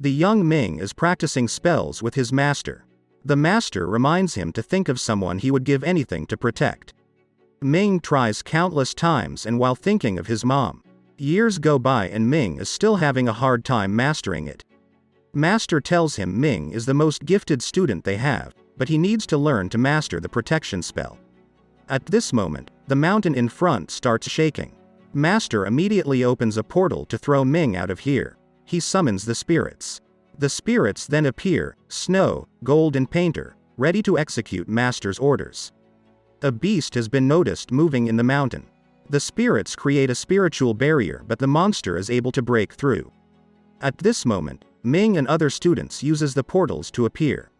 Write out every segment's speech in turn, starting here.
The young Ming is practicing spells with his master. The master reminds him to think of someone he would give anything to protect. Ming tries countless times, and while thinking of his mom, years go by and Ming is still having a hard time mastering it. Master tells him Ming is the most gifted student they have, but he needs to learn to master the protection spell. At this moment, the mountain in front starts shaking. Master immediately opens a portal to throw Ming out of here. He summons the spirits. The spirits then appear, Snow, Gold and Painter, ready to execute Master's orders. A beast has been noticed moving in the mountain. The spirits create a spiritual barrier, but the monster is able to break through. At this moment, Ming and other students uses the portals to appear.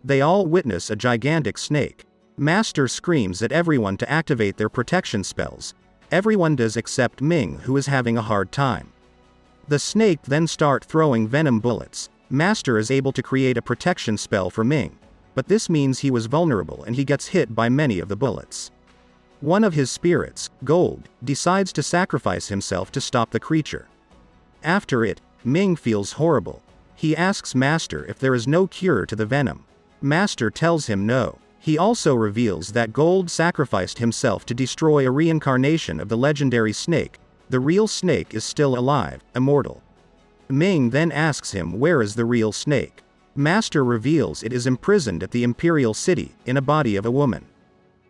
They all witness a gigantic snake. Master screams at everyone to activate their protection spells. Everyone does except Ming, who is having a hard time. The snake then starts throwing venom bullets. Master is able to create a protection spell for Ming, but this means he was vulnerable and he gets hit by many of the bullets. One of his spirits, Gold, decides to sacrifice himself to stop the creature. After it, Ming feels horrible. He asks Master if there is no cure to the venom. Master tells him no. He also reveals that Gold sacrificed himself to destroy a reincarnation of the legendary snake. The real snake is still alive, immortal. Ming then asks him where is the real snake. Master reveals it is imprisoned at the Imperial City, in a body of a woman.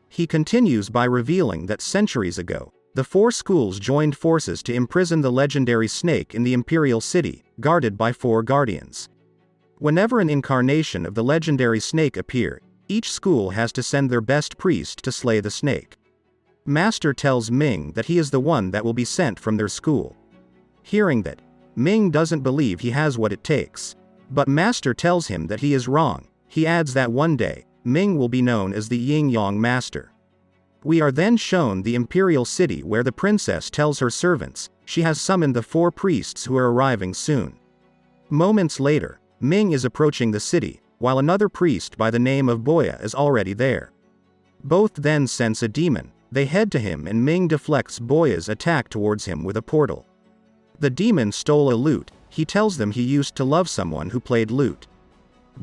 He continues by revealing that centuries ago, the 4 schools joined forces to imprison the legendary snake in the Imperial City, guarded by 4 guardians. Whenever an incarnation of the legendary snake appears, each school has to send their best priest to slay the snake. Master tells Ming that he is the one that will be sent from their school. Hearing that, Ming doesn't believe he has what it takes. But Master tells him that he is wrong. He adds that one day, Ming will be known as the Yin-Yang Master. We are then shown the Imperial City where the princess tells her servants she has summoned the 4 priests who are arriving soon. Moments later, Ming is approaching the city, while another priest by the name of Boya is already there. Both then sense a demon. They head to him and Ming deflects Boya's attack towards him with a portal. The demon stole a lute. He tells them he used to love someone who played lute.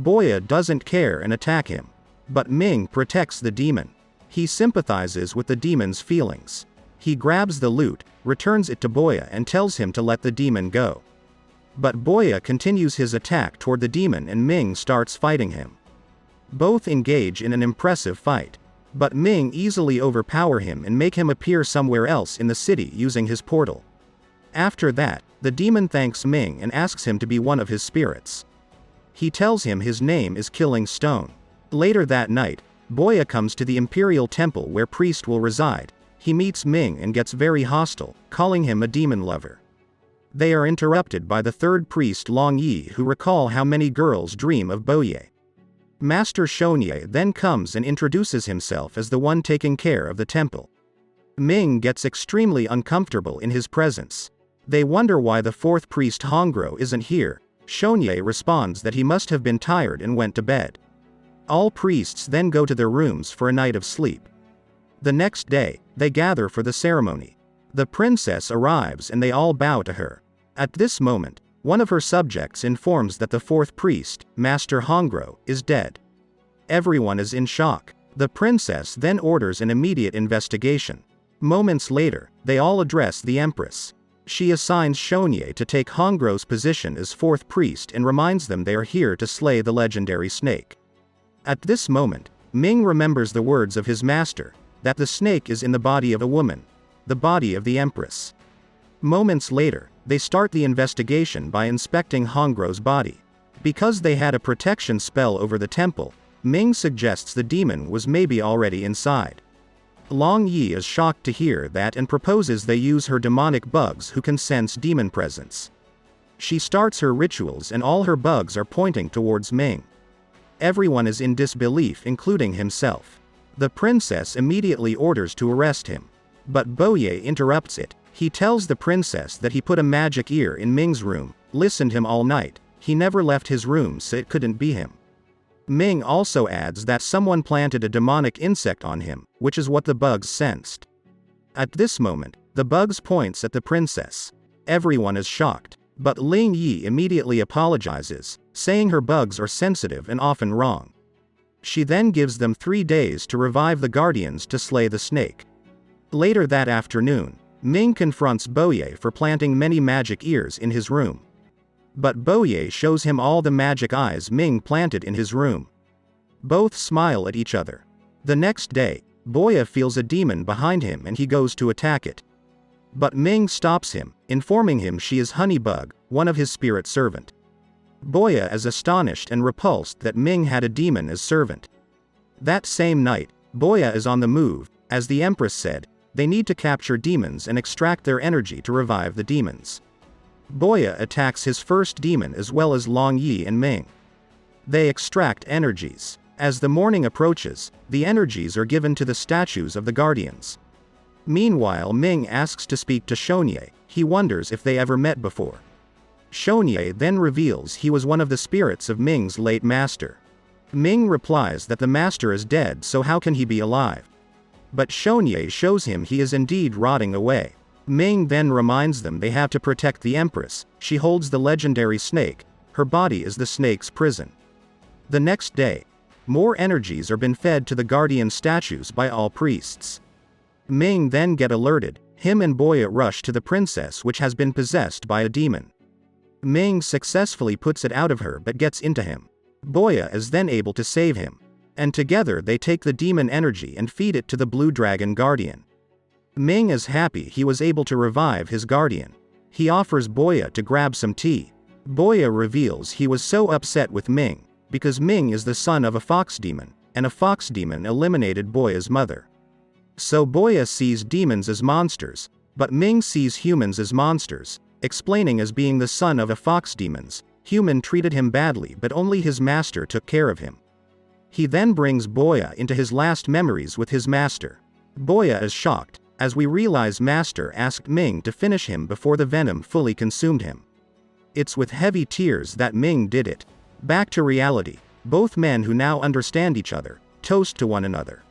Boya doesn't care and attack him. But Ming protects the demon. He sympathizes with the demon's feelings. He grabs the lute, returns it to Boya and tells him to let the demon go. But Boya continues his attack toward the demon and Ming starts fighting him. Both engage in an impressive fight. But Ming easily overpower him and make him appear somewhere else in the city using his portal. After that, the demon thanks Ming and asks him to be one of his spirits. He tells him his name is Killing Stone. Later that night, Boya comes to the Imperial Temple where priest will reside. He meets Ming and gets very hostile, calling him a demon lover. They are interrupted by the 3rd priest Long Yi, who recall how many girls dream of Boye. Master Shonye then comes and introduces himself as the one taking care of the temple. Ming gets extremely uncomfortable in his presence. They wonder why the 4th priest Hongro isn't here. Shonye responds that he must have been tired and went to bed. All priests then go to their rooms for a night of sleep. The next day, they gather for the ceremony. The princess arrives and they all bow to her. At this moment, one of her subjects informs that the 4th priest, Master Hongro, is dead. Everyone is in shock. The princess then orders an immediate investigation. Moments later, they all address the Empress. She assigns Shonye to take Hongro's position as 4th priest and reminds them they are here to slay the legendary snake. At this moment, Ming remembers the words of his master, that the snake is in the body of a woman, the body of the Empress. Moments later, they start the investigation by inspecting Hongro's body. Because they had a protection spell over the temple, Ming suggests the demon was maybe already inside. Long Yi is shocked to hear that and proposes they use her demonic bugs who can sense demon presence. She starts her rituals and all her bugs are pointing towards Ming. Everyone is in disbelief, including himself. The princess immediately orders to arrest him. But Boye interrupts it. He tells the princess that he put a magic ear in Ming's room, listened him all night. He never left his room, so it couldn't be him. Ming also adds that someone planted a demonic insect on him, which is what the bugs sensed. At this moment, the bugs points at the princess. Everyone is shocked. But Ling Yi immediately apologizes, saying her bugs are sensitive and often wrong. She then gives them 3 days to revive the guardians to slay the snake. Later that afternoon, Ming confronts Boye for planting many magic ears in his room. But Boye shows him all the magic eyes Ming planted in his room. Both smile at each other. The next day, Boye feels a demon behind him and he goes to attack it. But Ming stops him, informing him she is Honeybug, one of his spirit servant. Boye is astonished and repulsed that Ming had a demon as servant. That same night, Boye is on the move. As the Empress said, they need to capture demons and extract their energy to revive the demons. Boye attacks his first demon as well as Long Yi and Ming. They extract energies. As the morning approaches, the energies are given to the statues of the guardians. Meanwhile, Ming asks to speak to Shonye. He wonders if they ever met before. Shonye then reveals he was one of the spirits of Ming's late master. Ming replies that the master is dead, so how can he be alive? But Shonye shows him he is indeed rotting away. Ming then reminds them they have to protect the Empress. She holds the legendary snake. Her body is the snake's prison. The next day, more energies are been fed to the guardian statues by all priests. Ming then get alerted. Him and Boye rush to the princess, which has been possessed by a demon. Ming successfully puts it out of her but gets into him. Boye is then able to save him. And together they take the demon energy and feed it to the blue dragon guardian. Ming is happy he was able to revive his guardian. He offers Boye to grab some tea. Boye reveals he was so upset with Ming, because Ming is the son of a fox demon, and a fox demon eliminated Boye's mother. So Boye sees demons as monsters, but Ming sees humans as monsters, explaining as being the son of a fox demons. Human treated him badly but only his master took care of him. He then brings Boye into his last memories with his master. Boye is shocked, as we realize master asked Ming to finish him before the venom fully consumed him. It's with heavy tears that Ming did it. Back to reality, both men who now understand each other, toast to one another.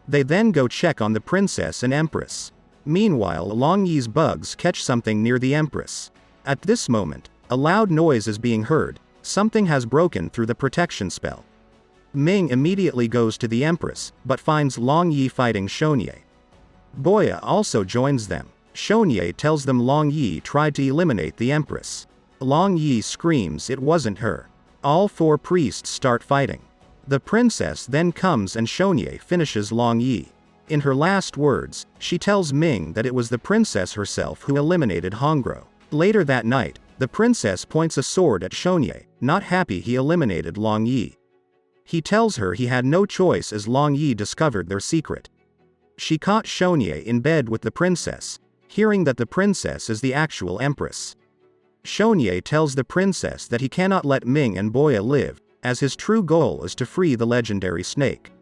They then go check on the princess and empress. Meanwhile, Long Yi's bugs catch something near the empress. At this moment, a loud noise is being heard. Something has broken through the protection spell. Ming immediately goes to the empress, but finds Long Yi fighting Shonye. Boye also joins them. Shonye tells them Long Yi tried to eliminate the empress. Long Yi screams it wasn't her. All 4 priests start fighting. The princess then comes and Shonye finishes Long Yi. In her last words, she tells Ming that it was the princess herself who eliminated Hongro. Later that night, the princess points a sword at Shonye, not happy he eliminated Long Yi. He tells her he had no choice as Long Yi discovered their secret. She caught Shonye in bed with the princess, hearing that the princess is the actual empress. Shonye tells the princess that he cannot let Ming and Boye live, as his true goal is to free the legendary snake.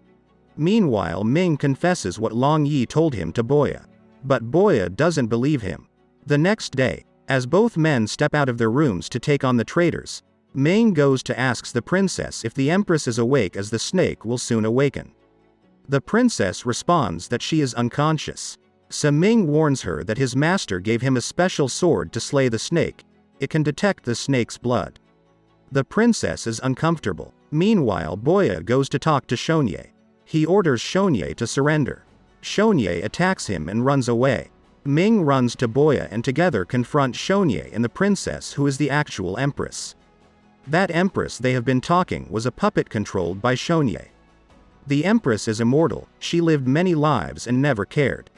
Meanwhile, Ming confesses what Long Yi told him to Boye. But Boye doesn't believe him. The next day, as both men step out of their rooms to take on the traitors, Ming goes to ask the princess if the empress is awake as the snake will soon awaken. The princess responds that she is unconscious. So Ming warns her that his master gave him a special sword to slay the snake. It can detect the snake's blood. The princess is uncomfortable. Meanwhile, Boye goes to talk to Shonye. He orders Shonye to surrender. Shonye attacks him and runs away. Ming runs to Boye and together confront Shonye and the princess, who is the actual empress. That empress they have been talking was a puppet controlled by Shonye. The empress is immortal. She lived many lives and never cared.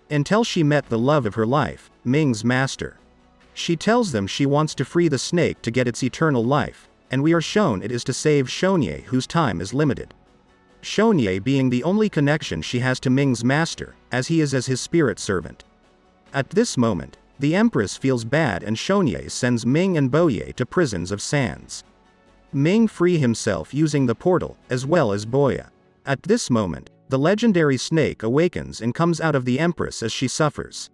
Until she met the love of her life, Ming's master. She tells them she wants to free the snake to get its eternal life, and we are shown it is to save Shonye, whose time is limited. Shonye being the only connection she has to Ming's master, as he is as his spirit servant. At this moment, the empress feels bad and Shonye sends Ming and Boye to prisons of sands. Ming free himself using the portal, as well as Boye. At this moment, the legendary snake awakens and comes out of the empress as she suffers.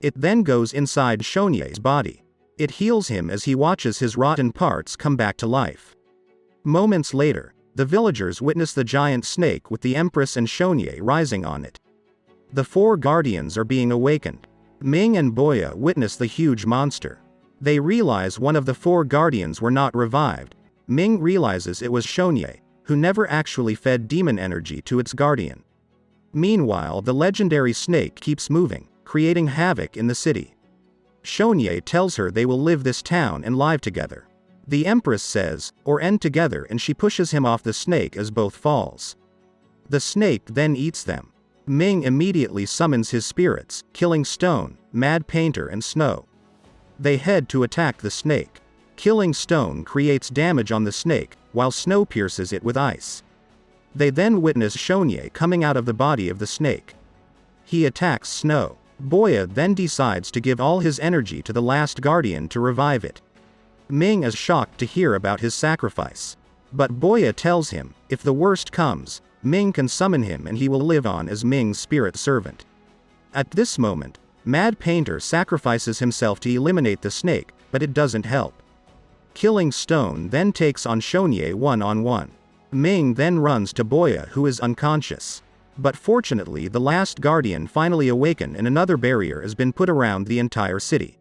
It then goes inside Shonye's body. It heals him as he watches his rotten parts come back to life. Moments later, the villagers witness the giant snake with the empress and Shonye rising on it. The 4 guardians are being awakened. Ming and Boye witness the huge monster. They realize one of the 4 guardians were not revived. Ming realizes it was Shonye, who never actually fed demon energy to its guardian. Meanwhile, the legendary snake keeps moving, creating havoc in the city. Shonye tells her they will live this town and live together. The Empress says, or end together, and she pushes him off the snake as both falls. The snake then eats them. Ming immediately summons his spirits, killing Stone, Mad Painter and Snow. They head to attack the snake. Killing Stone creates damage on the snake, while Snow pierces it with ice. They then witness Shonye coming out of the body of the snake. He attacks Snow. Boya then decides to give all his energy to the last guardian to revive it. Ming is shocked to hear about his sacrifice. But Boya tells him, if the worst comes, Ming can summon him and he will live on as Ming's spirit servant. At this moment, Mad Painter sacrifices himself to eliminate the snake, but it doesn't help. Killing Stone then takes on Shonye one-on-one. Ming then runs to Boya, who is unconscious. But fortunately, the last guardian finally awakened and another barrier has been put around the entire city.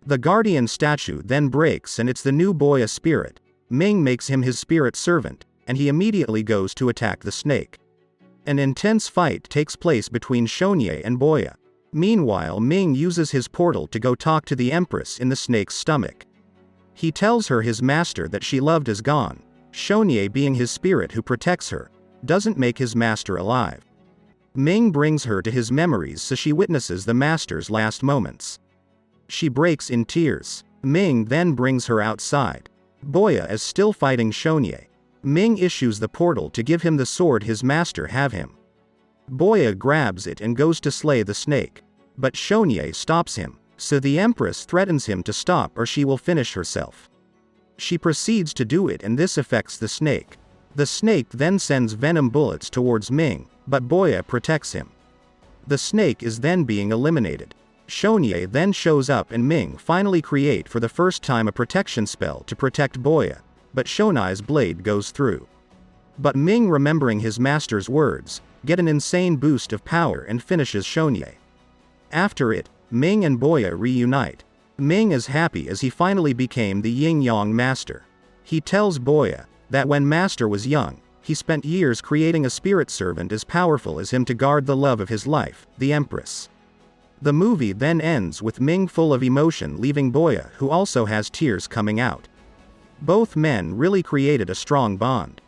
The guardian statue then breaks and it's the new Boya spirit. Ming makes him his spirit servant, and he immediately goes to attack the snake. An intense fight takes place between Shonye and Boya. Meanwhile, Ming uses his portal to go talk to the Empress in the snake's stomach. He tells her his master that she loved is gone. Shonye, being his spirit who protects her, doesn't make his master alive. Ming brings her to his memories so she witnesses the master's last moments. She breaks in tears. Ming then brings her outside. Boya is still fighting Shonye. Ming issues the portal to give him the sword his master have him. Boya grabs it and goes to slay the snake. But Shonye stops him, so the Empress threatens him to stop or she will finish herself. She proceeds to do it and this affects the snake. The snake then sends venom bullets towards Ming, but Boya protects him. The snake is then being eliminated. Shonye then shows up and Ming finally create for the first time a protection spell to protect Boya, but Shonye's blade goes through. But Ming, remembering his master's words, get an insane boost of power and finishes Shonye. After it, Ming and Boya reunite. Ming is happy as he finally became the yin-yang master. He tells Boya that when Master was young, he spent years creating a spirit servant as powerful as him to guard the love of his life, the Empress. The movie then ends with Ming full of emotion leaving Boya, who also has tears coming out. Both men really created a strong bond.